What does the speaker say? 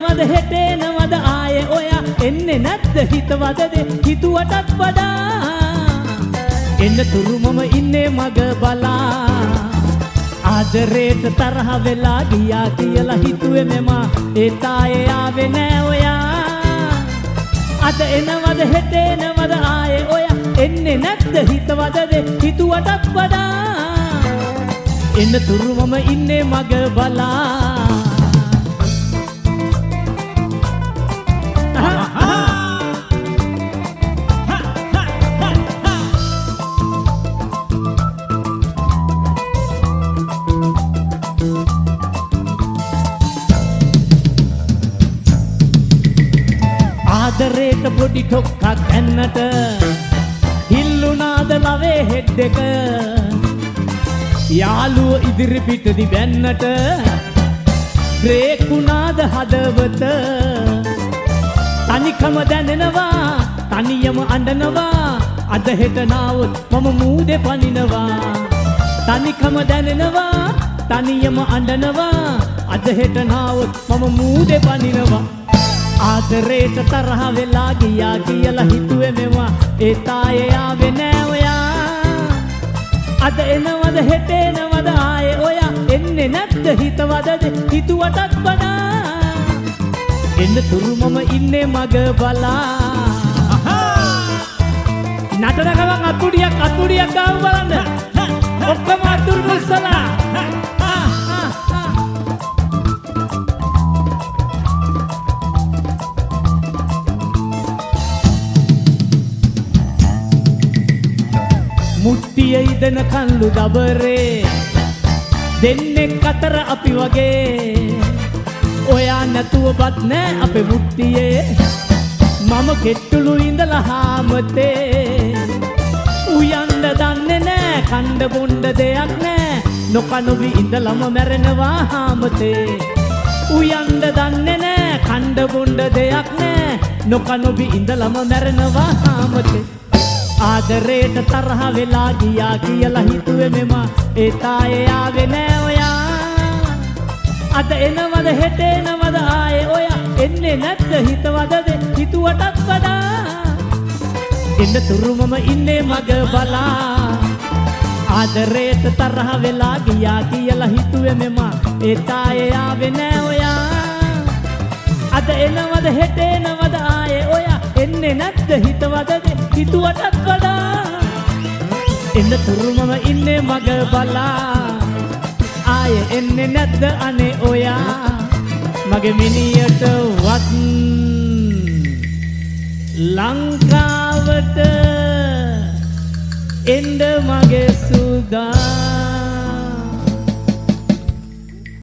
මද හෙටේනවද ආයේ ඔයා එන්නේ නැද්ද හිතවදද හිතුවටත් වඩා එන්න තුරු මම ඉන්නේ මග බලා ආදරේට තරහ වෙලා ගියා කියලා හිතුවේ මෙම ඒ තායේ ආවේ නෑ ඔයා අද එනවද හෙටේනවද ආයේ ඔයා එන්නේ නැද්ද හිතවදද හිතුවටත් වඩා එන්න තුරු මම ඉන්නේ මග බලා ආදරේට පොඩි ටොක්කක් ඇන්නට හිල්ලුනාද ලවේ හෙඩ් එක යාළුව ඉදිරි පිටදි බැන්නට බ්‍රේක් වුණාද හදවත තනිකම දැනෙනවා තනියම අඬනවා අද හෙට නාවොත් මම මූදේ පනිනවා තනිකම දැනෙනවා තනියම අඬනවා අද හෙට නාවොත් මම මූදේ පනිනවා ආදරේට තරහ වෙලා ගියා කියලා හිතුවේ මෙවා ඒ තායේ ආවේ නෑ ඔයා අද එනවද හෙටේනවද ආයේ ඔයා එන්නේ නැද්ද හිතවදද හිතුවටත් වඩා එන්න තුරු මම ඉන්නේ මග බලා නටන ගමන් අතුඩියක් ගාව බලන්න ඔක්කොම අතුරු මුස්සලා මුට්ටිය ඉදන කල්ලු දබරේ දෙන්නෙක් අතර අපි වගේ ඔයා නැතුව බත් නෑ අපේ මුට්ටියේ මම කෙට්ටුළු ඉඳලා හාමතේ උයන්න දන්නේ නෑ කණ්ඩ බොණ්ඩ දෙයක් නෑ නොකනොබි ඉඳලම මැරෙනවා හාමතේ උයන්න දන්නේ නෑ කණ්ඩ බොණ්ඩ දෙයක් නෑ නොකනොබි ඉඳලම මැරෙනවා හාමතේ ආදරේට තරහ වෙලා ගියා කියලා හිතුවේ මෙම ඒ තායේ ආවේ නෑ ඔයා අද එනවද හෙටේනවද ආයේ ඔයා එන්නේ නැද්ද හිතවදද හිතුවටත් වඩා එන්න තුරු මම ඉන්නේ මග බලා ආදරේට තරහ වෙලා ගියා කියලා හිතුවේ මෙම ඒ තායේ ආවේ නෑ ඔයා අද එනවද හෙටේනවද ආයේ ඔයා එන්නේ නැද්ද හිතවදද හිතුවටත් වඩා එන්න තුරු මම ඉන්නේ මග බලා ආයේ එන්නේ නැද්ද අනේ ඔයා මගේ මිනියට වත් ලංකාවට එන්න මගේ සුදා